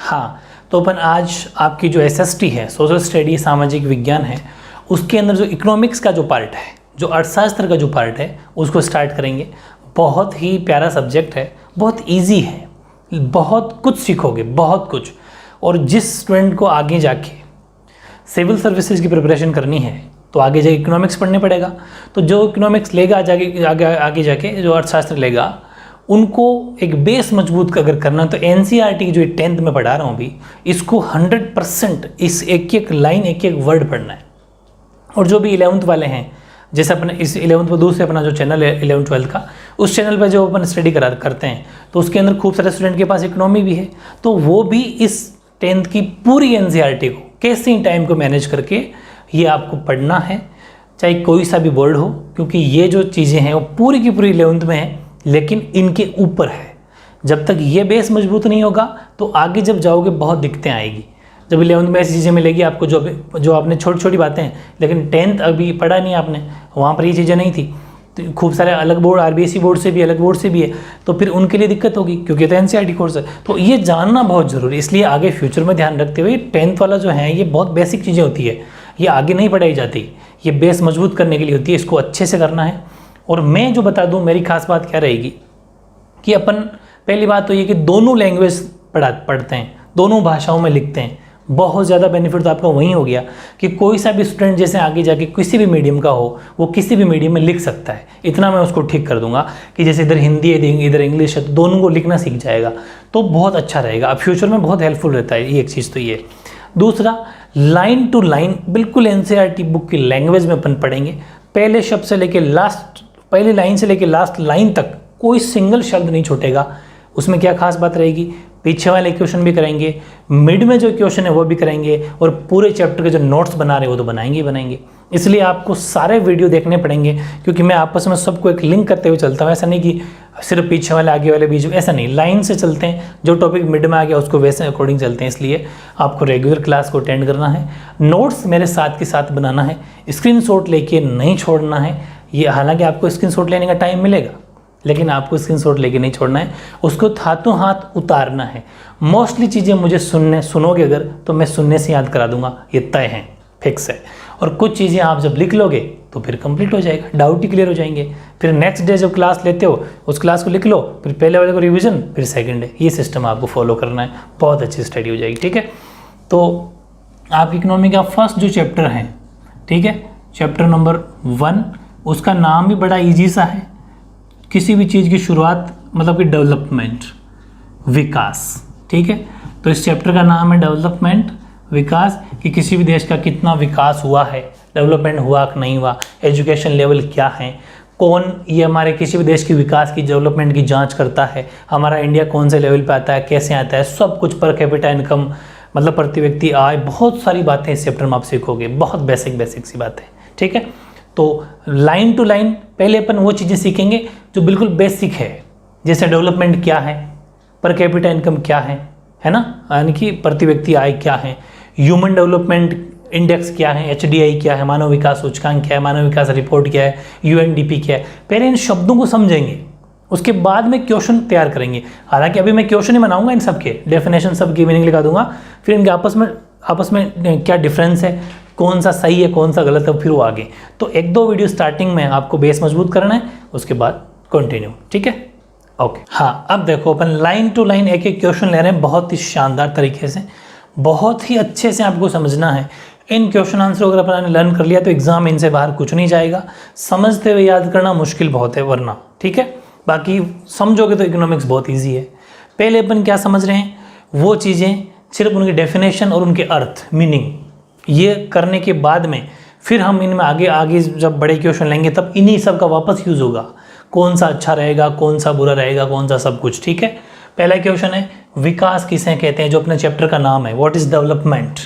हाँ, तो अपन आज आपकी जो SST है, सोशल स्टडी सामाजिक विज्ञान है, उसके अंदर जो इकोनॉमिक्स का जो पार्ट है, जो अर्थशास्त्र का जो पार्ट है, उसको स्टार्ट करेंगे। बहुत ही प्यारा सब्जेक्ट है, बहुत इजी है, बहुत कुछ सीखोगे, बहुत कुछ। और जिस स्टूडेंट को आगे जाके सिविल सर्विसेज की प्रिपरेशन करनी है तो आगे जाके इकोनॉमिक्स पढ़ने पड़ेगा। तो जो इकोनॉमिक्स लेगा आगे जाके जो अर्थशास्त्र लेगा, उनको एक बेस मजबूत अगर करना, तो NCERT की जो 10th में पढ़ा रहा हूँ अभी, इसको 100% इस एक एक लाइन एक एक वर्ड पढ़ना है। और जो भी 11th वाले हैं, जैसे अपने इस 11th पर दूसरे अपना जो चैनल है 11th-12th का, उस चैनल पर जो अपन स्टडी करते हैं, तो उसके अंदर खूब सारे स्टूडेंट के पास इकोनॉमी भी है, तो वो भी इस 10th की पूरी NCERT को कैसे टाइम को मैनेज करके ये आपको पढ़ना है, चाहे कोई सा भी बोर्ड हो, क्योंकि ये जो चीज़ें हैं वो पूरी की पूरी 11th में है, लेकिन इनके ऊपर है। जब तक ये बेस मजबूत नहीं होगा तो आगे जब जाओगे बहुत दिक्कतें आएगी। जब 11th में ऐसी चीज़ें मिलेगी आपको जो आपने छोटी छोटी बातें हैं, लेकिन 10th अभी पढ़ा नहीं आपने, वहाँ पर ये चीज़ें नहीं थी, तो खूब सारे अलग बोर्ड, RBSE बोर्ड से भी, अलग बोर्ड से भी है, तो फिर उनके लिए दिक्कत होगी, क्योंकि तो NCERT कोर्स है। तो ये जानना बहुत ज़रूरी है, इसलिए आगे फ्यूचर में ध्यान रखते हुए 10th वाला जो है ये बहुत बेसिक चीज़ें होती है, ये आगे नहीं पढ़ाई जाती, ये बेस मजबूत करने के लिए होती है, इसको अच्छे से करना है। और मैं जो बता दूँ, मेरी खास बात क्या रहेगी कि अपन पहली बात तो ये कि दोनों लैंग्वेज पढ़ते हैं, दोनों भाषाओं में लिखते हैं। बहुत ज़्यादा बेनिफिट तो आपको वहीं हो गया कि कोई सा भी स्टूडेंट जैसे आगे जाके किसी भी मीडियम का हो, वो किसी भी मीडियम में लिख सकता है। इतना मैं उसको ठीक कर दूंगा कि जैसे इधर हिंदी है इधर इंग्लिश है, तो दोनों को लिखना सीख जाएगा, तो बहुत अच्छा रहेगा। अब फ्यूचर में बहुत हेल्पफुल रहता है ये एक चीज़ तो ये। दूसरा, लाइन टू लाइन बिल्कुल NCERT बुक की लैंग्वेज में अपन पढ़ेंगे। पहले शब्द से लेके लास्ट, पहली लाइन से लेके लास्ट लाइन तक कोई सिंगल शब्द नहीं छूटेगा। उसमें क्या खास बात रहेगी, पीछे वाले क्वेश्चन भी करेंगे, मिड में जो क्वेश्चन है वो भी करेंगे, और पूरे चैप्टर के जो नोट्स बना रहे हो तो बनाएंगे ही बनाएंगे। इसलिए आपको सारे वीडियो देखने पड़ेंगे, क्योंकि मैं आपस में सबको एक लिंक करते हुए चलता हूँ। ऐसा नहीं कि सिर्फ पीछे वाले आगे वाले बीच में, ऐसा नहीं, लाइन से चलते हैं। जो टॉपिक मिड में आ गया उसको वैसे अकॉर्डिंग चलते हैं। इसलिए आपको रेगुलर क्लास को अटेंड करना है, नोट्स मेरे साथ के साथ बनाना है, स्क्रीनशॉट लेके नहीं छोड़ना है। ये हालांकि आपको स्क्रीनशॉट लेने का टाइम मिलेगा, लेकिन आपको स्क्रीनशॉट लेके नहीं छोड़ना है, उसको हाथों हाथ उतारना है। मोस्टली चीज़ें मुझे सुनोगे अगर, तो मैं सुनने से याद करा दूंगा, ये तय है, फिक्स है। और कुछ चीज़ें आप जब लिख लोगे तो फिर कंप्लीट हो जाएगा, डाउट ही क्लियर हो जाएंगे। फिर नेक्स्ट डे जब क्लास लेते हो उस क्लास को लिख लो, फिर पहले वाले को रिवीजन, फिर सेकंड डे, ये सिस्टम आपको फॉलो करना है, बहुत अच्छी स्टडी हो जाएगी। ठीक है, तो आप इकोनॉमी का फर्स्ट जो चैप्टर है, ठीक है, चैप्टर नंबर 1, उसका नाम भी बड़ा ईजी सा है। किसी भी चीज़ की शुरुआत मतलब कि डेवलपमेंट, विकास, ठीक है। तो इस चैप्टर का नाम है डेवलपमेंट, विकास, कि किसी भी देश का कितना विकास हुआ है, डेवलपमेंट हुआ कि नहीं हुआ, एजुकेशन लेवल क्या है, कौन ये हमारे किसी भी देश की विकास की, डेवलपमेंट की जांच करता है, हमारा इंडिया कौन से लेवल पे आता है, कैसे आता है, सब कुछ, पर कैपिटा इनकम मतलब प्रति व्यक्ति आय, बहुत सारी बातें इस चैप्टर में आप सीखोगे, बहुत बेसिक सी बातें। ठीक है, तो लाइन टू लाइन पहले अपन वो चीज़ें सीखेंगे जो बिल्कुल बेसिक है, जैसे डेवलपमेंट क्या है, पर कैपिटा इनकम क्या है ना, यानी कि प्रति व्यक्ति आय क्या है, ह्यूमन डेवलपमेंट इंडेक्स क्या है, HDI क्या है, मानव विकास सूचकांक क्या है, मानव विकास रिपोर्ट क्या है, UNDP क्या है। पहले इन शब्दों को समझेंगे, उसके बाद में क्वेश्चन तैयार करेंगे। हालांकि अभी मैं क्वेश्चन ही बनाऊंगा, इन सब के डेफिनेशन, सब की मीनिंग लिखा दूंगा, फिर इनके आपस में क्या डिफरेंस है, कौन सा सही है कौन सा गलत है, फिर वो आगे। तो 1-2 वीडियो स्टार्टिंग में आपको बेस मजबूत करना है, उसके बाद कंटिन्यू। ठीक है, ओके। हाँ, अब देखो अपन लाइन टू लाइन एक एक क्वेश्चन ले रहे हैं, बहुत ही शानदार तरीके से, बहुत ही अच्छे से आपको समझना है। इन क्वेश्चन आंसर अगर अपन ने लर्न कर लिया तो एग्जाम इनसे बाहर कुछ नहीं जाएगा। समझते हुए याद करना मुश्किल बहुत है वरना, ठीक है। बाकी समझोगे तो इकोनॉमिक्स बहुत ईजी है। पहले अपन क्या समझ रहे हैं, वो चीज़ें सिर्फ उनकी डेफिनेशन और उनके अर्थ, मीनिंग, ये करने के बाद में फिर हम इनमें आगे जब बड़े क्वेश्चन लेंगे तब इन्हीं सब का वापस यूज़ होगा, कौन सा अच्छा रहेगा, कौन सा बुरा रहेगा, कौन सा सब कुछ। ठीक है, पहला क्वेश्चन है विकास किसे कहते हैं, जो अपने चैप्टर का नाम है, व्हाट इज डेवलपमेंट।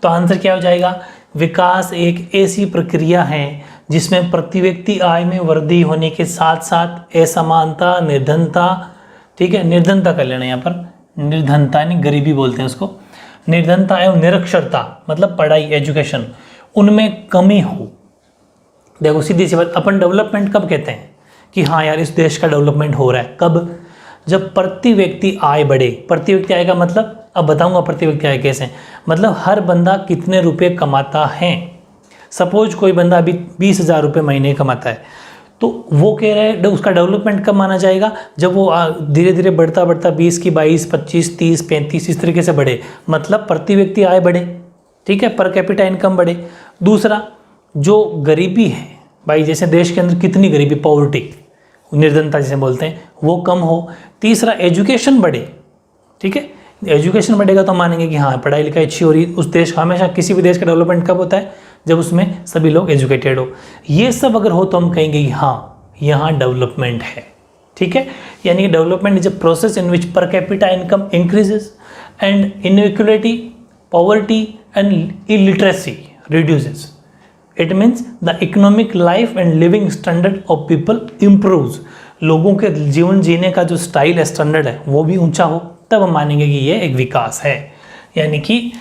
तो आंसर क्या हो जाएगा, विकास एक ऐसी प्रक्रिया है जिसमें प्रति व्यक्ति आय में वृद्धि होने के साथ साथ असमानता, निर्धनता, ठीक है, निर्धनता कर लेना यहाँ पर, निर्धनता यानी गरीबी बोलते हैं उसको, निर्धनता एवं निरक्षरता मतलब पढ़ाई, एजुकेशन, उनमें कमी हो। देखो सीधी सी बात, अपन डेवलपमेंट कब कहते हैं कि हाँ यार इस देश का डेवलपमेंट हो रहा है, कब, जब प्रति व्यक्ति आय बढ़े। प्रति व्यक्ति आय का मतलब अब बताऊंगा प्रति व्यक्ति आय कैसे, मतलब हर बंदा कितने रुपए कमाता है। सपोज कोई बंदा अभी 20,000 रुपये महीने कमाता है, तो वो कह रहा है उसका डेवलपमेंट कब माना जाएगा, जब वो धीरे धीरे बढ़ता बढ़ता 20 की 22, 25, 30, 35 इस तरीके से बढ़े, मतलब प्रति व्यक्ति आय बढ़े, ठीक है, पर कैपिटा इनकम बढ़े। दूसरा, जो गरीबी है भाई, जैसे देश के अंदर कितनी गरीबी, पॉवर्टी, निर्धनता जिसे बोलते हैं, वो कम हो। तीसरा, एजुकेशन बढ़े, ठीक है, एजुकेशन बढ़ेगा तो मानेंगे कि हाँ पढ़ाई लिखाई अच्छी हो रही। उस देश का, हमेशा किसी भी देश का डेवलपमेंट कब होता है, जब उसमें सभी लोग एजुकेटेड हो। ये सब अगर हो तो हम कहेंगे कि हाँ यहाँ डेवलपमेंट है, ठीक है। यानी कि development is a process in विच पर capita income increases and inequality, poverty and illiteracy reduces. It means the economic life and living standard of people improves. लोगों के जीवन जीने का जो स्टाइल है, स्टैंडर्ड है, वो भी ऊंचा हो, तब हम मानेंगे कि ये एक विकास है। यानी कि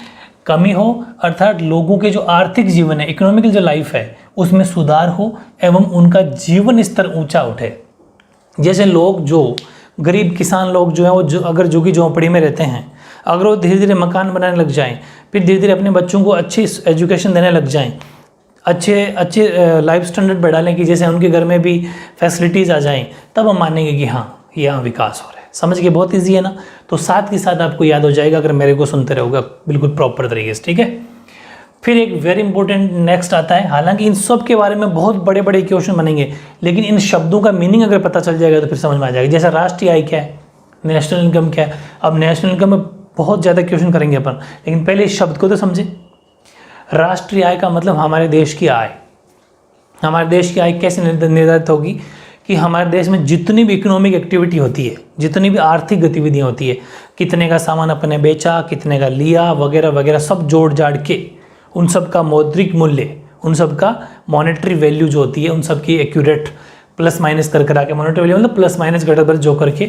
कमी हो अर्थात लोगों के जो आर्थिक जीवन है, इकोनॉमिकल जो लाइफ है, उसमें सुधार हो एवं उनका जीवन स्तर ऊंचा उठे। जैसे लोग जो गरीब किसान लोग जो हैं, वो अगर झुग्गी झोंपड़ी में रहते हैं, अगर वो धीरे धीरे मकान बनाने लग जाएं, फिर धीरे धीरे अपने बच्चों को अच्छी एजुकेशन देने लग जाएं, अच्छे लाइफ स्टैंडर्ड बढ़ा लें कि जैसे उनके घर में भी फैसिलिटीज़ आ जाएं, तब हम मानेंगे कि हाँ यहाँ विकास हो रहा है। समझ के बहुत ईजी है ना। तो साथ के साथ आपको याद हो जाएगा अगर मेरे को सुनते रहोगे बिल्कुल प्रॉपर तरीके से, ठीक है। फिर एक वेरी इंपॉर्टेंट नेक्स्ट आता है, हालांकि इन सब के बारे में बहुत बड़े बड़े क्वेश्चन बनेंगे, लेकिन इन शब्दों का मीनिंग अगर पता चल जाएगा तो फिर समझ में आ जाएगा। जैसा राष्ट्रीय आय क्या है, नेशनल इनकम क्या है। अब नेशनल इनकम में बहुत ज़्यादा क्वेश्चन करेंगे अपन, लेकिन पहले इस शब्द को तो समझे। राष्ट्रीय आय का मतलब हमारे देश की आय। हमारे देश की आय कैसे निर्धारित होगी कि हमारे देश में जितनी भी इकोनॉमिक एक्टिविटी होती है, जितनी भी आर्थिक गतिविधियाँ होती है, कितने का सामान अपने बेचा, कितने का लिया, वगैरह वगैरह, सब जोड़ जाड़ के उन सब का मौद्रिक मूल्य, उन सब का मॉनेटरी वैल्यू जो होती है, उन सब की एक्यूरेट प्लस माइनस कर कर आके, मॉनेटरी वैल्यू मतलब प्लस माइनस घटाकर जो करके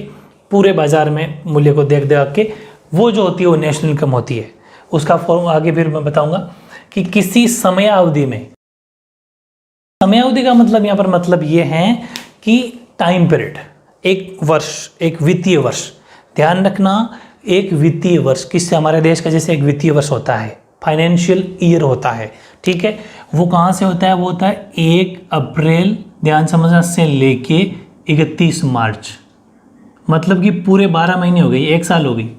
पूरे बाजार में मूल्य को देख देख के वो जो होती है वो नेशनल इनकम होती है। उसका फॉर्म आगे फिर मैं बताऊंगा कि किसी समय अवधि में, समय अवधि का मतलब यहाँ पर मतलब ये है कि टाइम पीरियड, एक वर्ष, एक वित्तीय वर्ष। ध्यान रखना, एक वित्तीय वर्ष, किससे, हमारे देश का जैसे एक वित्तीय वर्ष होता है, फाइनेंशियल ईयर होता है, ठीक है। वो कहाँ से होता है, वो होता है 1 अप्रैल, ध्यान समझना, से लेके 31 मार्च, मतलब कि पूरे 12 महीने हो गई, 1 साल हो गई।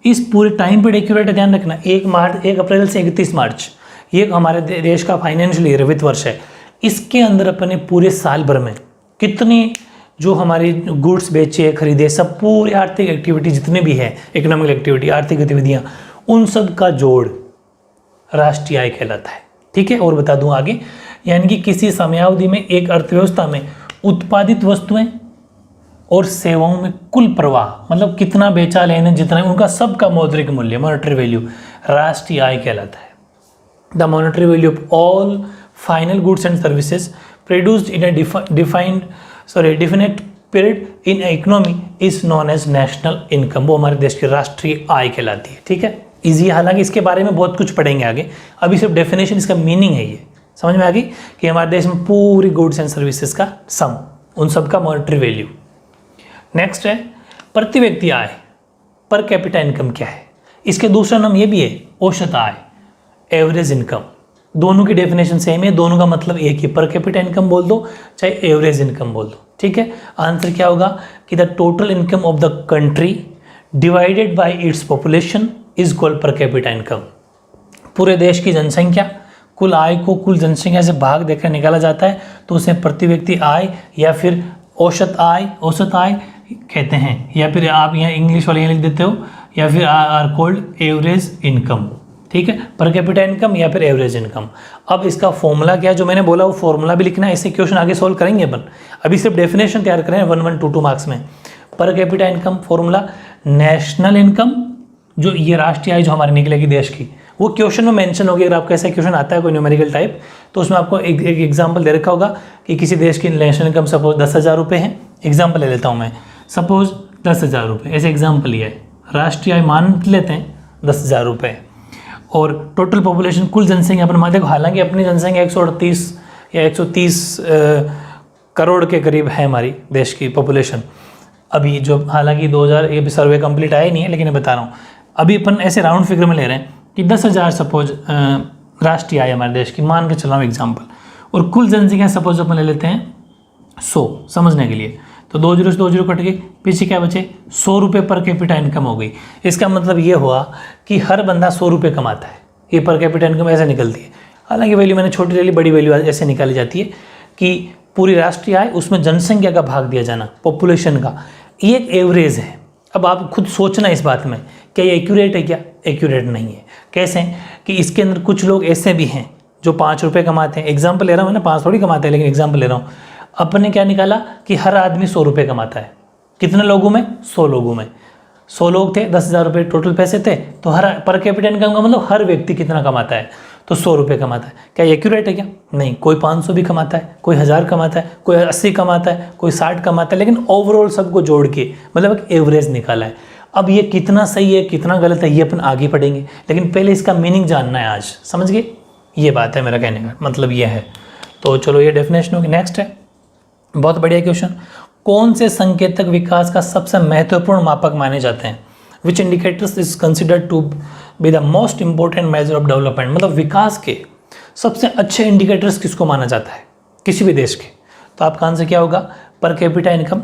इस पूरे टाइम पीरियड एक्यूरेट है, ध्यान रखना, 1 अप्रैल से 31 मार्च, ये हमारे देश का फाइनेंशियल ईयर वित्त वर्ष है। इसके अंदर अपने पूरे साल भर में कितनी जो हमारी गुड्स बेचे, खरीदे, सब पूरी आर्थिक एक्टिविटी जितने भी है, इकोनॉमिक एक्टिविटी, आर्थिक गतिविधियाँ, उन सब का जोड़ राष्ट्रीय आय कहलाता है, ठीक है। और बता दूं आगे, यानी कि किसी समयावधि में एक अर्थव्यवस्था में उत्पादित वस्तुएं और सेवाओं में कुल प्रवाह, मतलब कितना बेचा लेने, जितना, उनका सबका मौद्रिक मूल्य, मॉनेटरी वैल्यू, राष्ट्रीय आय कहलाता है। The monetary value of all final goods and services produced in a definite period in economy is known as national income. वो हमारे देश की राष्ट्रीय आय कहलाती है, ठीक है। इजी, हालांकि इसके बारे में बहुत कुछ पढ़ेंगे आगे, अभी सिर्फ डेफिनेशन, इसका मीनिंग है ये समझ में आ गई कि हमारे देश में पूरी गुड्स एंड सर्विसेज का सम, उन सब का मॉनेटरी वैल्यू। नेक्स्ट है प्रति व्यक्ति आय, पर कैपिटा इनकम क्या है। इसके दूसरा नाम ये भी है, औसत आय, एवरेज इनकम। दोनों की डेफिनेशन सेम है, दोनों का मतलब एक ही, पर कैपिटा इनकम बोल दो चाहे एवरेज इनकम बोल दो, ठीक है। आंसर क्या होगा कि the total income of the country divided by its population is called पर कैपिटा इनकम। पूरे देश की जनसंख्या, कुल आय को कुल जनसंख्या से भाग देकर निकाला जाता है, तो उसे प्रति व्यक्ति आय या फिर औसत आय कहते हैं, या फिर आप यहाँ इंग्लिश वाले यहाँ लिख देते हो, या फिर आर कॉल्ड एवरेज इनकम, ठीक है। पर कैपिटा इनकम या फिर एवरेज इनकम। अब इसका फॉर्मूला क्या है, जो मैंने बोला वो फॉर्मूला भी लिखना है, ऐसे क्वेश्चन आगे सोल्व करेंगे अपन। अभी सिर्फ डेफिनेशन तैयार करें 1122 मार्क्स में। पर capita income formula, national income, जो ये राष्ट्रीय आय जो हमारी निकलेगी देश की, वो क्वेश्चन में मेंशन होगी। अगर आपका ऐसा क्वेश्चन आता है कोई न्यूमेरिकल टाइप, तो उसमें आपको एक एग्जाम्पल दे रखा होगा कि किसी देश की नेशनल इनकम सपोज 10,000 रुपये है, एग्जाम्पल ले लेता हूँ मैं, सपोज 10,000 रुपये, ऐसे एग्जाम्पल ही है। राष्ट्रीय आय मान लेते हैं 10,000 रुपये, और टोटल पॉपुलेशन, कुल जनसंख्या अपन मान देखो, हालांकि अपनी जनसंख्या 138 या 130 करोड़ के करीब है हमारी देश की पॉपुलेशन अभी, जो हालांकि 2000 ये भी सर्वे कंप्लीट आया नहीं है, लेकिन मैं बता रहा हूँ अभी अपन ऐसे राउंड फिगर में ले रहे हैं कि 10,000 सपोज राष्ट्रीय आय हमारे देश की, मान के चला हूँ एग्जाम्पल, और कुल जनसंख्या सपोज अपन ले लेते हैं 100 समझने के लिए, तो 2 जीरो से 2 जीरो कट गई, पीछे क्या बचे 100 रुपये पर कैपिटा इनकम हो गई। इसका मतलब ये हुआ कि हर बंदा 100 रुपये कमाता है, ये पर कैपिटा इनकम ऐसे निकलती है। हालांकि वैल्यू मैंने छोटी ले ली, बड़ी वैल्यू ऐसे निकाली जाती है कि पूरी राष्ट्रीय आय उसमें जनसंख्या का भाग दिया जाना, पॉपुलेशन का, ये एक एवरेज है। अब आप खुद सोचना इस बात में, क्या ये एक्यूरेट है? क्या एक्यूरेट नहीं है। कैसे कि इसके अंदर कुछ लोग ऐसे भी हैं जो 5 रुपये कमाते हैं, एग्जाम्पल ले रहा हूँ, मैंने 5 थोड़ी कमाते हैं, लेकिन एग्जाम्पल ले रहा हूँ। अपने क्या निकाला कि हर आदमी 100 रुपये कमाता है। कितने लोगों में? 100 लोगों में। 100 लोग थे, 10,000 रुपये टोटल पैसे थे, तो हर पर कैपिटा इनकम का मतलब हर व्यक्ति कितना कमाता है, तो 100 रुपये कमाता है। क्या ये एक्यूरेट है? क्या नहीं। कोई 500 भी कमाता है, कोई 1000 कमाता है, कोई 80 कमाता है, कोई 60 कमाता है, लेकिन ओवरऑल सबको जोड़ के मतलब एक एवरेज निकाला है। अब ये कितना सही है कितना गलत है ये अपन आगे पढ़ेंगे, लेकिन पहले इसका मीनिंग जानना है आज, समझ गए? ये बात है मेरा कहने का मतलब ये है। तो चलो ये डेफिनेशन होगी। नेक्स्ट है, बहुत बढ़िया क्वेश्चन, कौन से संकेतक विकास का सबसे महत्वपूर्ण मापक माने जाते हैं? Which indicators is considered to be the most important measure of development, मतलब विकास के सबसे अच्छे इंडिकेटर्स किसको माना जाता है किसी भी देश के? तो आपका आंसर क्या होगा? पर कैपिटा इनकम,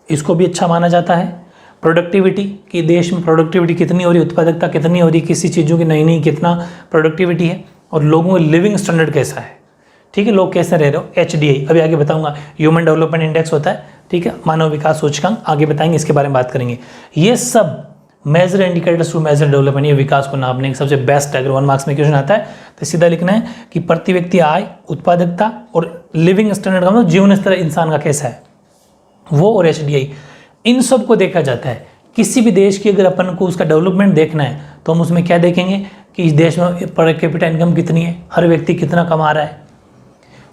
इसको भी अच्छा माना जाता है। प्रोडक्टिविटी, कि देश में प्रोडक्टिविटी कितनी हो रही है, उत्पादकता कितनी हो रही है, किसी चीज़ों की नई नई कितना प्रोडक्टिविटी है, और लोगों का लिविंग स्टैंडर्ड कैसा है, ठीक है, लोग कैसे रह रहे हो। HDI अभी आगे बताऊंगा, ह्यूमन डेवलपमेंट इंडेक्स होता है, ठीक है, मानव विकास सूचकांक, आगे बताएंगे, इसके बारे में बात करेंगे। ये सब major indicators to measure development, ये विकास को नापने के सबसे बेस्ट। अगर 1 मार्क्स में क्वेश्चन आता है तो सीधा लिखना है कि प्रति व्यक्ति आय, उत्पादकता और लिविंग स्टैंडर्ड का मतलब जीवन स्तर इंसान का कैसा है वो, और HDI, इन सब को देखा जाता है। किसी भी देश की अगर अपन को उसका डेवलपमेंट देखना है तो हम उसमें क्या देखेंगे कि इस देश में पर कैपिटा इनकम कितनी है, हर व्यक्ति कितना कमा रहा है,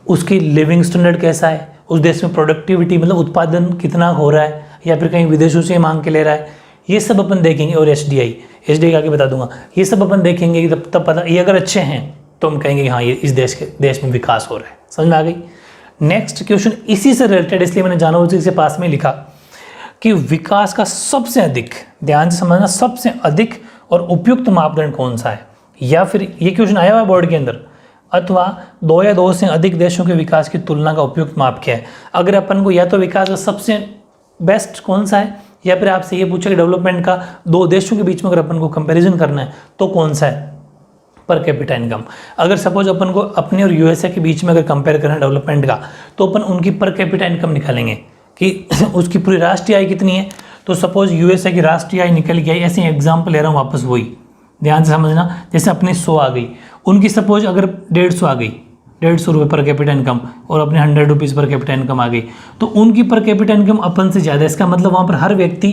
उसकी लिविंग स्टैंडर्ड कैसा है, उस देश में प्रोडक्टिविटी मतलब उत्पादन कितना हो रहा है, या फिर कहीं विदेशों से मांग के ले रहा है, ये सब अपन देखेंगे। और HDI आगे बता दूंगा, ये सब अपन देखेंगे कि तब पता, ये अगर अच्छे हैं तो हम कहेंगे कि हाँ ये इस देश में विकास हो रहा है। समझ में आ गई? नेक्स्ट क्वेश्चन इसी से रिलेटेड, इसलिए मैंने जानबूझकर से पास में लिखा कि विकास का सबसे अधिक, ध्यान से समझना, सबसे अधिक और उपयुक्त मापदंड कौन सा है? या फिर ये क्वेश्चन आया हुआ है बोर्ड के अंदर, अथवा 2 या 2 से अधिक देशों के विकास की तुलना का उपयुक्त माप क्या है? अगर अपन को या तो विकास का सबसे बेस्ट कौन सा है, या फिर आपसे ये पूछा कि डेवलपमेंट का 2 देशों के बीच में अगर अपन को कंपैरिजन करना है तो कौन सा है? पर कैपिटा इनकम। अगर सपोज अपन को अपने और USA के बीच में अगर कंपेयर करना है डेवलपमेंट का, तो अपन उनकी पर कैपिटा इनकम निकालेंगे कि उसकी पूरी राष्ट्रीय आय कितनी है। तो सपोज USA की राष्ट्रीय आय निकल गई, ऐसे एग्जाम्पल ले रहा हूँ वापस, वही ध्यान से समझना। जैसे अपनी 100 आ गई, उनकी सपोज अगर 150 आ गई, 150 रुपये पर कैपिटा इनकम, और अपने 100 रुपीज़ पर कैपिटा इनकम आ गई, तो उनकी पर कैपिटा इनकम अपन से ज़्यादा। इसका मतलब वहाँ पर हर व्यक्ति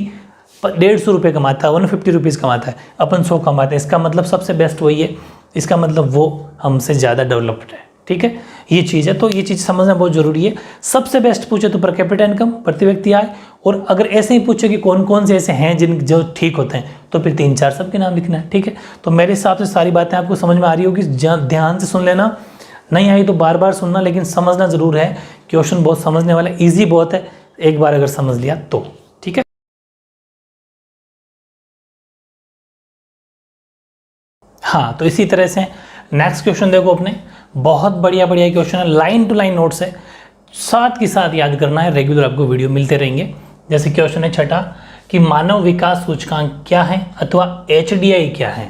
150 रुपये कमाता है, 150 रुपीज़ कमाता है, अपन 100 कमाते हैं। इसका मतलब सबसे बेस्ट वही है, इसका मतलब वो हमसे ज़्यादा डेवलप्ड है। ठीक है, ये चीज़ है, तो ये चीज़ समझना बहुत जरूरी है। सबसे बेस्ट पूछे तो पर कैपिटा इनकम, प्रति व्यक्ति आय, और अगर ऐसे ही पूछे कि कौन कौन से ऐसे हैं जिन जो ठीक होते हैं, तो फिर 3-4 सबके नाम लिखना है। ठीक है, तो मेरे हिसाब से सारी बातें आपको समझ में आ रही होगी, ध्यान से सुन लेना, नहीं आई तो बार बार सुनना, लेकिन समझना जरूर है। क्वेश्चन बहुत समझने वाला है, ईजी बहुत है, एक बार अगर समझ लिया तो। ठीक है, हाँ, तो इसी तरह से नेक्स्ट क्वेश्चन देखो अपने, बहुत बढ़िया बढ़िया क्वेश्चन है, लाइन टू लाइन नोट्स है, साथ के साथ याद करना है, रेगुलर आपको वीडियो मिलते रहेंगे। जैसे क्वेश्चन है छठा कि मानव विकास सूचकांक क्या है अथवा HDI क्या है।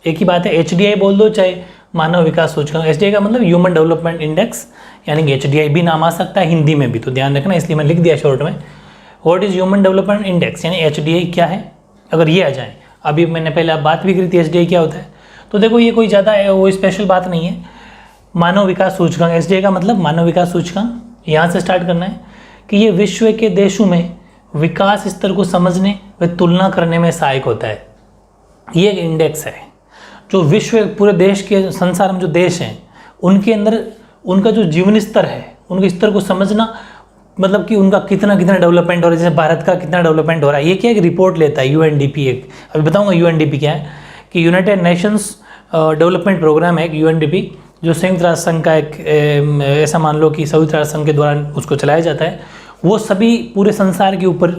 एक ही बात है, HDI बोल दो चाहे मानव विकास सूचकांक। HDI का मतलब ह्यूमन डेवलपमेंट इंडेक्स, यानी कि HDI भी नाम आ सकता है हिंदी में भी, तो ध्यान रखना, इसलिए मैं लिख दिया शॉर्ट में। What is human development index, यानी HDI क्या है। अगर ये आ जाए, अभी मैंने पहले बात भी करी थी HDI क्या होता है, तो देखो ये कोई ज़्यादा वो स्पेशल बात नहीं है। मानव विकास सूचकांक, HDI का मतलब मानव विकास सूचकांक, यहाँ से स्टार्ट करना है कि ये विश्व के देशों में विकास स्तर को समझने व तुलना करने में सहायक होता है। ये एक इंडेक्स है जो विश्व पूरे देश के, संसार में जो देश हैं उनके अंदर उनका जो जीवन स्तर है, उनके स्तर को समझना, मतलब कि उनका कितना कितना डेवलपमेंट हो रहा है। जैसे भारत का कितना डेवलपमेंट हो रहा है, ये क्या एक रिपोर्ट लेता है UNDP। एक अभी बताऊंगा UNDP क्या है, कि यूनाइटेड नेशंस डेवलपमेंट प्रोग्राम है एक UNDP, जो संयुक्त राष्ट्र संघ का एक ऐसा मान लो कि संयुक्त राष्ट्र संघ के द्वारा उसको चलाया जाता है। वो सभी पूरे संसार के ऊपर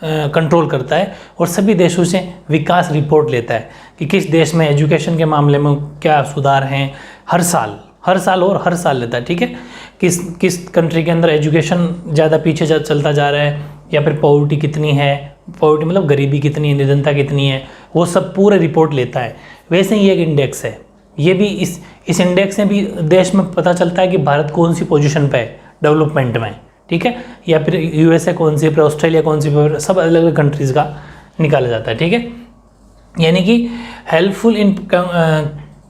कंट्रोल करता है और सभी देशों से विकास रिपोर्ट लेता है कि किस देश में एजुकेशन के मामले में क्या सुधार हैं। हर साल लेता है, ठीक है। किस कंट्री के अंदर एजुकेशन ज़्यादा पीछे चलता जा रहा है, या फिर पॉवर्टी कितनी है, पॉवर्टी मतलब गरीबी कितनी है, निर्धनता कितनी है, वो सब पूरे रिपोर्ट लेता है। वैसे ही एक इंडेक्स है, ये भी इस इंडेक्स में भी देश में पता चलता है कि भारत कौन सी पोजीशन पे है डेवलपमेंट में, ठीक है। या फिर यूएसए कौन सी पर, ऑस्ट्रेलिया कौन सी पर, सब अलग अलग कंट्रीज़ का निकाला जाता है, ठीक है। यानी कि helpful in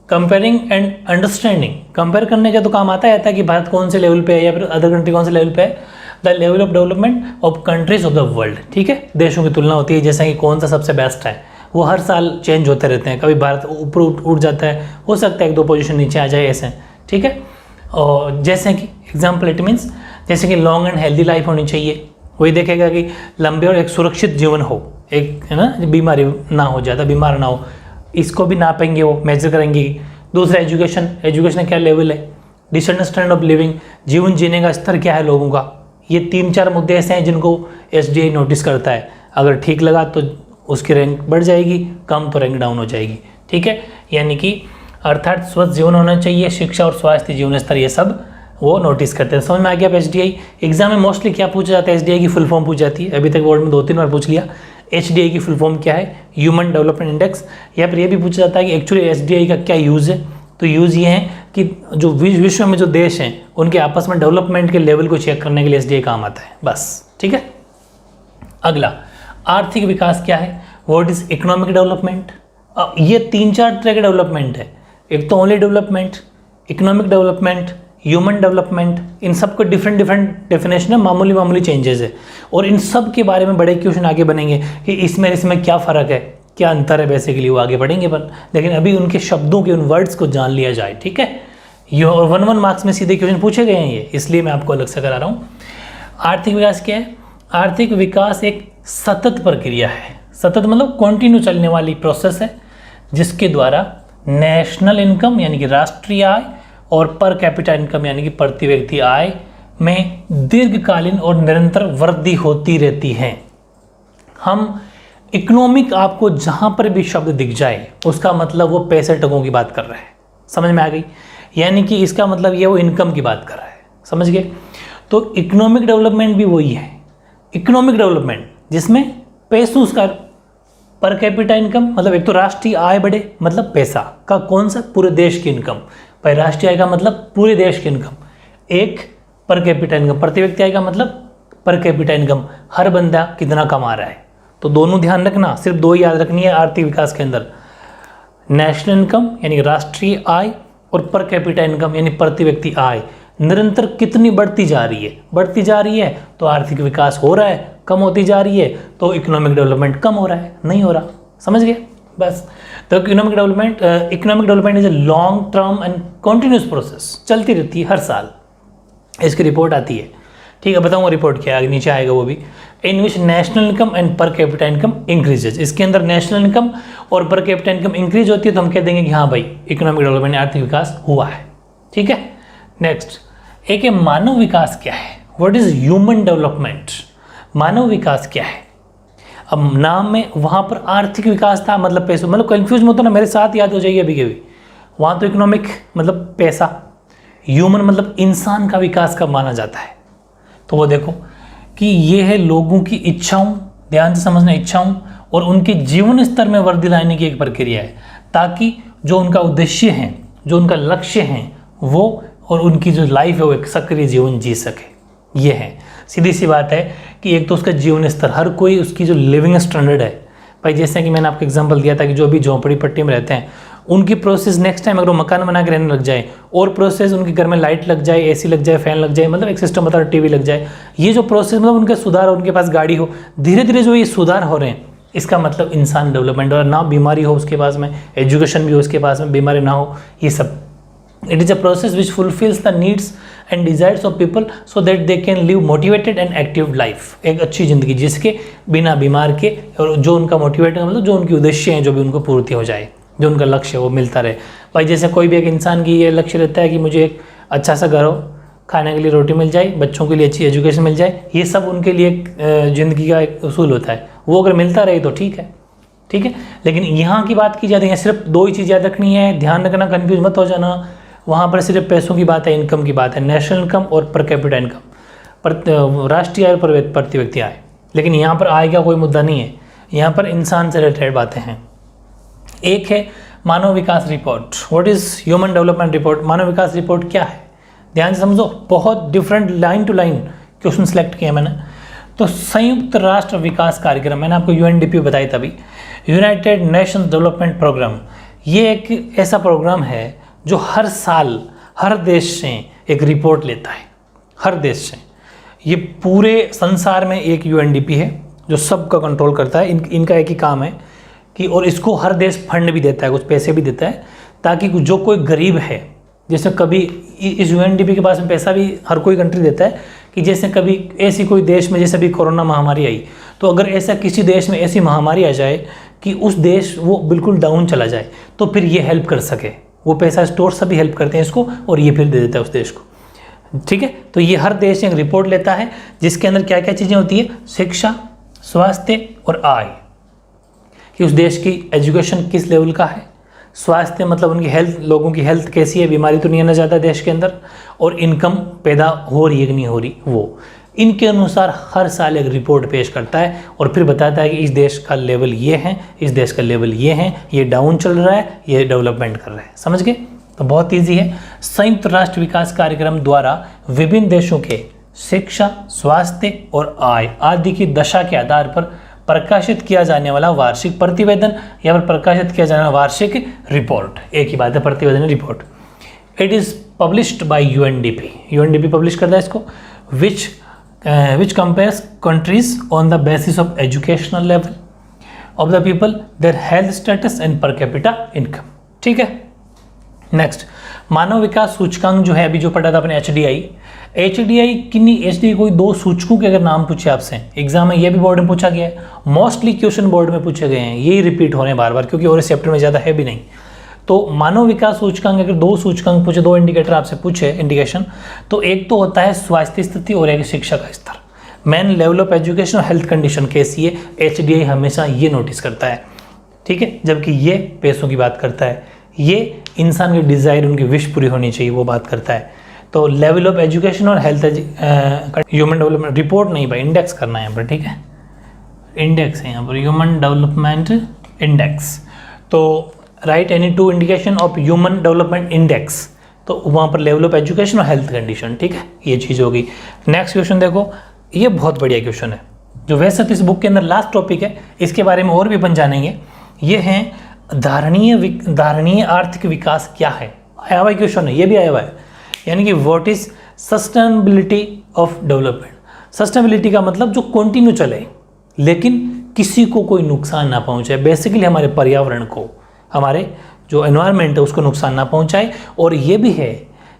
comparing and understanding, compare करने का तो काम आता है कि भारत कौन से लेवल पे है या फिर अदर कंट्री कौन से लेवल पे है। The level of development of countries of the world, ठीक है। देशों की तुलना होती है, जैसे कि कौन सा सबसे बेस्ट है, वो हर साल चेंज होते रहते हैं। कभी भारत ऊपर उठ जाता है, हो सकता है 1-2 पोजीशन नीचे आ जाए ऐसे, ठीक है। और जैसे कि एग्जाम्पल इट मीन्स, जैसे कि लॉन्ग एंड हेल्दी लाइफ होनी चाहिए, वही देखेगा कि लंबे और एक सुरक्षित जीवन हो, एक है ना, बीमारी ना हो, ज़्यादा बीमार ना हो, इसको भी नापेंगे, वो मेजर करेंगे। दूसरा एजुकेशन का क्या लेवल है, डिसेंट स्टैंडर्ड ऑफ लिविंग, जीवन जीने का स्तर क्या है लोगों का। ये 3-4 मुद्दे ऐसे हैं जिनको SDI नोटिस करता है। अगर ठीक लगा तो उसकी रैंक बढ़ जाएगी, कम तो रैंक डाउन हो जाएगी, ठीक है। यानी कि अर्थात स्वस्थ जीवन होना चाहिए, शिक्षा और स्वास्थ्य जीवन स्तर, ये सब वो नोटिस करते हैं। समझ में आ गया। SDI एग्जाम में मोस्टली क्या पूछा जाता है, SDI की फुल फॉर्म पूछ जाती है। अभी तक बोर्ड में 2-3 बार पूछ लिया। HDI की फुल फॉर्म क्या है, ह्यूमन डेवलपमेंट इंडेक्स। या फिर ये भी पूछा जाता है कि एक्चुअली SDI का क्या यूज़ है। तो यूज़ ये है कि जो विश्व में जो देश हैं उनके आपस में डेवलपमेंट के लेवल को चेक करने के लिए SDI काम आता है, बस, ठीक है। अगला, आर्थिक विकास क्या है, व्हाट इज इकोनॉमिक डेवलपमेंट। ये 3-4 तरह के डेवलपमेंट है। एक तो only development, economic development, human development, इन सब को डिफरेंट डेफिनेशन है, मामूली चेंजेस है। और इन सब के बारे में बड़े क्वेश्चन आगे बनेंगे कि इसमें क्या फ़र्क है, क्या अंतर है, बेसिकली वो आगे बढ़ेंगे पर। लेकिन अभी उनके शब्दों के, उन वर्ड्स को जान लिया जाए, ठीक है। ये और 1 मार्क्स में सीधे क्वेश्चन पूछे गए हैं ये, इसलिए मैं आपको अलग से करा रहा हूँ। आर्थिक विकास क्या है, आर्थिक विकास एक सतत प्रक्रिया है। सतत मतलब कंटिन्यू चलने वाली प्रोसेस है, जिसके द्वारा नेशनल इनकम यानी कि राष्ट्रीय आय और पर कैपिटा इनकम यानी कि प्रति व्यक्ति आय में दीर्घकालीन और निरंतर वृद्धि होती रहती है। हम इकोनॉमिक, आपको जहाँ पर भी शब्द दिख जाए उसका मतलब वो पैसे टकों की बात कर रहा है, समझ में आ गई। यानी कि इसका मतलब ये वो इनकम की बात कर रहा है, समझ गए। तो इकोनॉमिक डेवलपमेंट भी वही है, इकोनॉमिक डेवलपमेंट जिसमें पैसों का पर कैपिटा इनकम, मतलब एक तो राष्ट्रीय आय बढ़े, मतलब पैसा का कौन सा, पूरे देश की इनकम। भाई राष्ट्रीय आय का मतलब पूरे देश की इनकम, एक पर कैपिटा इनकम, प्रति व्यक्ति आय का मतलब पर कैपिटा इनकम, हर बंदा कितना कमा रहा है। तो दोनों ध्यान रखना, सिर्फ 2 याद रखनी है आर्थिक विकास के अंदर, नेशनल इनकम यानी राष्ट्रीय आय और पर कैपिटा इनकम यानी प्रति व्यक्ति आय निरंतर कितनी बढ़ती जा रही है तो आर्थिक विकास हो रहा है, कम होती जा रही है तो इकोनॉमिक डेवलपमेंट कम हो रहा है, नहीं हो रहा, समझ गए बस। तो economic development is a long term and continuous process, चलती रहती है, हर साल इसकी रिपोर्ट आती है, ठीक है। बताऊंगा रिपोर्ट क्या है, नीचे आएगा वो भी। In which national income and per capita income increases, इसके अंदर नेशनल इनकम और पर कैपिटा इनकम इंक्रीज होती है तो हम कह देंगे कि हाँ भाई इकोनॉमिक डेवलपमेंट, आर्थिक विकास हुआ है, ठीक है। नेक्स्ट, एक है मानव विकास क्या है, व्हाट इज ह्यूमन डेवलपमेंट। मानव विकास क्या है, अब नाम में वहाँ पर आर्थिक विकास था, मतलब पैसों, मतलब कंफ्यूज मत हो ना, मेरे साथ याद हो जाइए अभी के भी। वहाँ तो इकोनॉमिक मतलब पैसा, ह्यूमन मतलब इंसान का विकास कब माना जाता है, तो वो देखो कि ये है लोगों की इच्छाओं, ध्यान से समझना, इच्छाओं और उनके जीवन स्तर में वृद्धि लाने की एक प्रक्रिया है, ताकि जो उनका उद्देश्य है, जो उनका लक्ष्य है, वो और उनकी जो लाइफ है वो एक सक्रिय जीवन जी सके। ये है, सीधी सी बात है कि एक तो उसका जीवन स्तर, हर कोई उसकी जो लिविंग स्टैंडर्ड है भाई, जैसे कि मैंने आपको एग्जांपल दिया था कि जो भी झोंपड़ी पट्टी में रहते हैं उनकी प्रोसेस नेक्स्ट टाइम अगर वो मकान बना के रहने लग जाए और प्रोसेस उनके घर में लाइट लग जाए, AC लग जाए, फैन लग जाए, मतलब एक सिस्टम मतलब TV लग जाए, ये जो प्रोसेस मतलब उनका सुधार, उनके पास गाड़ी हो, धीरे धीरे जो ये सुधार हो रहे हैं, इसका मतलब इंसान डेवलपमेंट, और ना बीमारी हो उसके पास में, एजुकेशन भी हो उसके पास में, बीमारी ना हो, ये सब। It is a process which fulfils the needs and desires of people so that they can live motivated and active life, एक अच्छी ज़िंदगी जिसके बिना बीमार के, और जो उनका मोटिवेटेड मतलब जो उनके उद्देश्य हैं जो भी उनको पूर्ति हो जाए, जो उनका लक्ष्य है वो मिलता रहे। भाई जैसे कोई भी एक इंसान की ये लक्ष्य रहता है कि मुझे एक अच्छा सा घर हो, खाने के लिए रोटी मिल जाए, बच्चों के लिए अच्छी एजुकेशन मिल जाए, ये सब उनके लिए ज़िंदगी का एक उसूल होता है। वो अगर मिलता रहे तो ठीक है, ठीक है। लेकिन यहाँ की बात की जाती है, सिर्फ दो ही चीज़ याद रखनी है, ध्यान रखना, कन्फ्यूज मत हो जाना। वहाँ पर सिर्फ पैसों की बात है, इनकम की बात है, नेशनल इनकम और पर कैपिटा इनकम, पर राष्ट्रीय आय और प्रति व्यक्ति आय। लेकिन यहाँ पर आय का कोई मुद्दा नहीं है, यहाँ पर इंसान से रिलेटेड बातें हैं। एक है मानव विकास report. What is human development report? मानव विकास रिपोर्ट क्या है, ध्यान से समझो। बहुत different line to line question select किए मैंने। तो संयुक्त राष्ट्र विकास कार्यक्रम, मैंने आपको यूएनडीपी बताई तभी, यूनाइटेड नेशंस डेवलपमेंट प्रोग्राम। ये एक ऐसा प्रोग्राम है जो हर साल हर देश से एक रिपोर्ट लेता है, हर देश से। ये पूरे संसार में एक यूएनडीपी है जो सबका कंट्रोल करता है। इनका एक ही काम है कि, और इसको हर देश फंड भी देता है, कुछ पैसे भी देता है, ताकि जो कोई गरीब है, जैसे कभी इस यूएनडीपी के पास में पैसा भी हर कोई कंट्री देता है कि जैसे कभी ऐसी कोई देश में, जैसे अभी कोरोना महामारी आई, तो अगर ऐसा किसी देश में ऐसी महामारी आ जाए कि उस देश वो बिल्कुल डाउन चला जाए, तो फिर ये हेल्प कर सके, वो पैसा स्टोर सभी हेल्प करते हैं इसको, और ये फिर दे देता है उस देश को, ठीक है। तो ये हर देश एक रिपोर्ट लेता है जिसके अंदर क्या क्या चीज़ें होती है, शिक्षा, स्वास्थ्य और आय, कि उस देश की एजुकेशन किस लेवल का है, स्वास्थ्य मतलब उनकी हेल्थ, लोगों की हेल्थ कैसी है, बीमारी तो नहीं आना ज़्यादा देश के अंदर, और इनकम पैदा हो रही है कि नहीं हो रही, वो इनके अनुसार हर साल एक रिपोर्ट पेश करता है और फिर बताता है कि इस देश का लेवल ये है, इस देश का लेवल ये है, ये डाउन चल रहा है, ये डेवलपमेंट कर रहा है। समझ गए? तो बहुत ईजी है। संयुक्त राष्ट्र विकास कार्यक्रम द्वारा विभिन्न देशों के शिक्षा, स्वास्थ्य और आय आदि की दशा के आधार पर प्रकाशित किया जाने वाला वार्षिक प्रतिवेदन या फिर प्रकाशित किया जाने वाला वार्षिक रिपोर्ट, एक ही बात है, प्रतिवेदन report. It is published by UNDP, UNDP publish करता है इसको, which compares countries on the basis of educational level of the people, their health status and per capita income, ठीक है। नेक्स्ट, मानव विकास सूचकांक जो है, अभी जो पढ़ा था अपने एचडीआई किन्हीं, एचडीआई कोई दो सूचकों के अगर नाम पूछे आपसे एग्जाम में, ये भी बोर्ड में पूछा गया है, मोस्टली क्वेश्चन बोर्ड में पूछे गए हैं, यही रिपीट हो रहे हैं बार बार, क्योंकि और इस चैप्टर में ज़्यादा है भी नहीं। तो मानव विकास सूचकांक अगर दो सूचकांक पूछे, दो इंडिकेटर आपसे पूछे, इंडिकेशन, तो एक तो होता है स्वास्थ्य स्थिति और एक शिक्षा का स्तर, मेन लेवल ऑफ एजुकेशन और हेल्थ कंडीशन कैसी है, एचडीआई हमेशा ये नोटिस करता है, ठीक है। जबकि ये पैसों की बात करता है, ये इंसान की डिज़ायर, उनकी विश पूरी होनी चाहिए, वो बात करता है। तो लेवल ऑफ एजुकेशन और हेल्थ, ह्यूमन डेवलपमेंट रिपोर्ट नहीं भाई, इंडेक्स करना है यहाँ पर, ठीक है, इंडेक्स है यहाँ पर, ह्यूमन डेवलपमेंट इंडेक्स। तो right any two indication of human development index, तो वहाँ पर लेवल ऑफ एजुकेशन और हेल्थ कंडीशन, ठीक है, ये चीज़ होगी। नेक्स्ट क्वेश्चन देखो, ये बहुत बढ़िया क्वेश्चन है, जो वैसे तो इस बुक के अंदर लास्ट टॉपिक है, इसके बारे में और भी अपन जानेंगे। ये है धारणीय आर्थिक विकास क्या है, आया हुआ क्वेश्चन है, ये भी आया हुआ है, यानी कि what is sustainability of development. Sustainability का मतलब जो कंटिन्यू चले लेकिन किसी को कोई नुकसान ना पहुंचाए, बेसिकली हमारे पर्यावरण को, हमारे जो एनवायरनमेंट है उसको नुकसान ना पहुंचाए। और ये भी है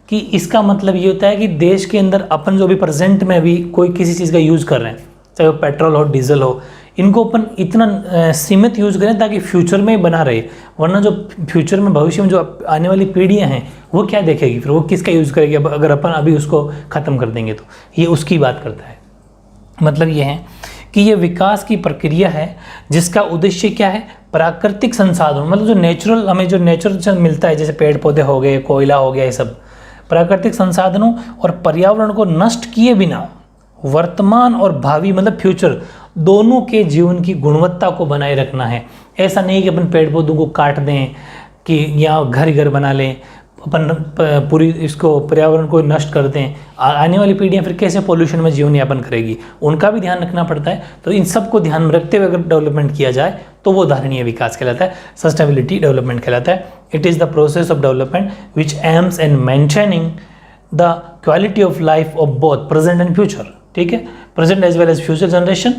कि इसका मतलब ये होता है कि देश के अंदर अपन जो भी प्रेजेंट में भी कोई किसी चीज़ का यूज़ कर रहे हैं, चाहे वो पेट्रोल हो, डीजल हो, इनको अपन इतना सीमित यूज़ करें ताकि फ्यूचर में बना रहे, वरना जो फ्यूचर में, भविष्य में जो आने वाली पीढ़ियां हैं वो क्या देखेगी, फिर वो किसका यूज़ करेगी अगर अपन अभी उसको ख़त्म कर देंगे। तो ये उसकी बात करता है। मतलब ये है कि ये विकास की प्रक्रिया है जिसका उद्देश्य क्या है, प्राकृतिक संसाधन, मतलब जो नेचुरल, हमें जो नेचुरल मिलता है, जैसे पेड़ पौधे हो गए, कोयला हो गया, ये सब प्राकृतिक संसाधनों और पर्यावरण को नष्ट किए बिना वर्तमान और भावी, मतलब फ्यूचर, दोनों के जीवन की गुणवत्ता को बनाए रखना है। ऐसा नहीं कि अपन पेड़ पौधों को काट दें कि या घर ही घर बना लें, अपन पूरी इसको पर्यावरण को नष्ट कर दें, आने वाली पीढ़ियां फिर कैसे पोल्यूशन में जीवन यापन करेगी, उनका भी ध्यान रखना पड़ता है। तो इन सब को ध्यान में रखते हुए अगर डेवलपमेंट किया जाए तो वो धारणीय विकास कहलाता है, सस्टेनेबिलिटी डेवलपमेंट कहलाता है। It is the process of development which aims and maintaining the quality of life of both present and future, ठीक है, present as well as future generation,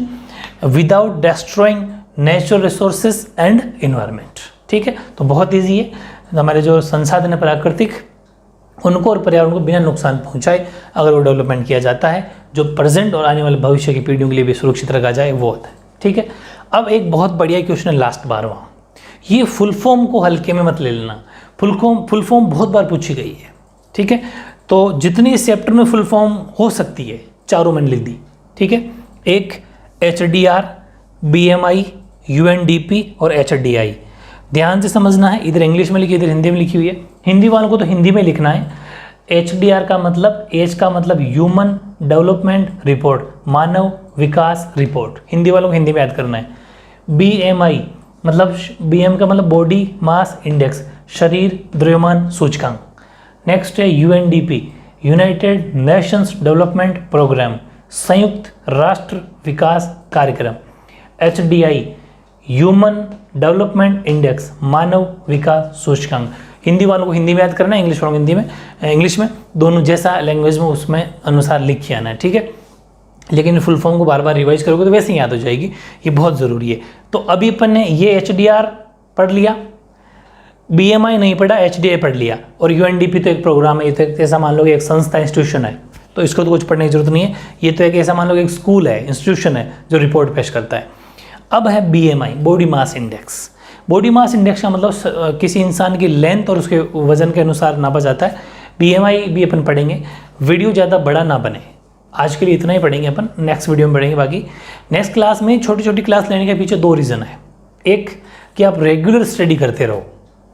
without destroying natural resources and environment, ठीक है। तो बहुत easy है, हमारे जो संसाधन है प्राकृतिक, उनको और पर्यावरण को बिना नुकसान पहुंचाए अगर वो डेवलपमेंट किया जाता है, जो प्रेजेंट और आने वाले भविष्य की पीढ़ियों के लिए भी सुरक्षित रखा जाए, वो होता है, ठीक है। अब एक बहुत बढ़िया क्वेश्चन है लास्ट 12वां, ये फुल फॉर्म को हल्के में मत ले लेना, फुल फॉर्म बहुत बार पूछी गई है, ठीक है। तो जितनी इस चैप्टर में फुल फॉर्म हो सकती है चारों मैंने लिख दी, ठीक है। एक HDR, BMI, UNDP और HDI। ध्यान से समझना है, इधर इंग्लिश में लिखी इधर हिंदी में लिखी हुई है। हिंदी वालों को तो हिंदी में लिखना है। HDR का मतलब, H का मतलब ह्यूमन डेवलपमेंट रिपोर्ट, मानव विकास रिपोर्ट, हिंदी वालों को हिंदी में याद करना है। BMI मतलब, BM का मतलब बॉडी मास इंडेक्स, शरीर द्रव्यमान सूचकांक। नेक्स्ट है UNDP, United Nations Development Programme, संयुक्त राष्ट्र विकास कार्यक्रम। HDI, ह्यूमन डेवलपमेंट इंडेक्स, मानव विकास सूचकांक। हिंदी वालों को हिंदी में याद करना है, इंग्लिश वालों को हिंदी में, इंग्लिश में, दोनों जैसा लैंग्वेज में उसमें अनुसार लिख के आना है, ठीक है। लेकिन फुल फॉर्म को बार बार रिवाइज करोगे तो वैसे ही याद हो जाएगी, ये बहुत ज़रूरी है। तो अभी अपन ने ये HDR पढ़ लिया, BMI नहीं पढ़ा, HDI पढ़ लिया, और UNDP तो एक प्रोग्राम है, ये तो एक ऐसा मान लो एक संस्था इंस्टीट्यूशन है, तो इसको तो कुछ पढ़ने की जरूरत नहीं है। ये तो एक ऐसा मान लो एक स्कूल है, इंस्टीट्यूशन है जो रिपोर्ट पेश करता है। अब है BMI, body mass index. Body mass index का मतलब किसी इंसान की लेंथ और उसके वजन के अनुसार नापा जाता है। BMI भी अपन पढ़ेंगे, वीडियो ज़्यादा बड़ा ना बने, आज के लिए इतना ही पढ़ेंगे अपन, नेक्स्ट वीडियो में पढ़ेंगे बाकी। नेक्स्ट क्लास में छोटी छोटी क्लास लेने के पीछे 2 रीज़न है। एक कि आप रेगुलर स्टडी करते रहो,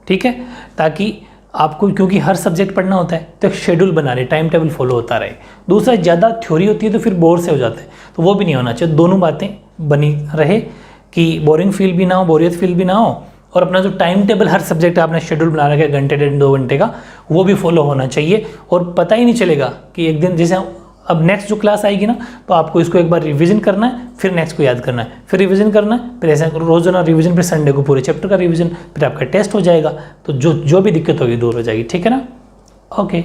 ठीक है, ताकि आपको, क्योंकि हर सब्जेक्ट पढ़ना होता है तो एक शेड्यूल बना रहे, टाइम टेबल फॉलो होता रहे। दूसरा, ज़्यादा थ्योरी होती है तो फिर बोर से हो जाते हैं, तो वो भी नहीं होना चाहिए। दोनों बातें बनी रहे कि बोरिंग फील भी ना हो, बोरियत फील भी ना हो, और अपना जो टाइम टेबल हर सब्जेक्ट का आपने शेड्यूल बना रखा है घंटे 1.5-2 घंटे का, वो भी फॉलो होना चाहिए। और पता ही नहीं चलेगा कि एक दिन, जैसे अब नेक्स्ट जो क्लास आएगी ना, तो आपको इसको एक बार रिवीजन करना है, फिर नेक्स्ट को याद करना है, फिर रिवीजन करना है, फिर ऐसा रोजाना रिवीजन, फिर संडे को पूरे चैप्टर का रिवीजन, फिर आपका टेस्ट हो जाएगा। तो जो भी दिक्कत होगी दूर हो जाएगी, ठीक है ना। ओके।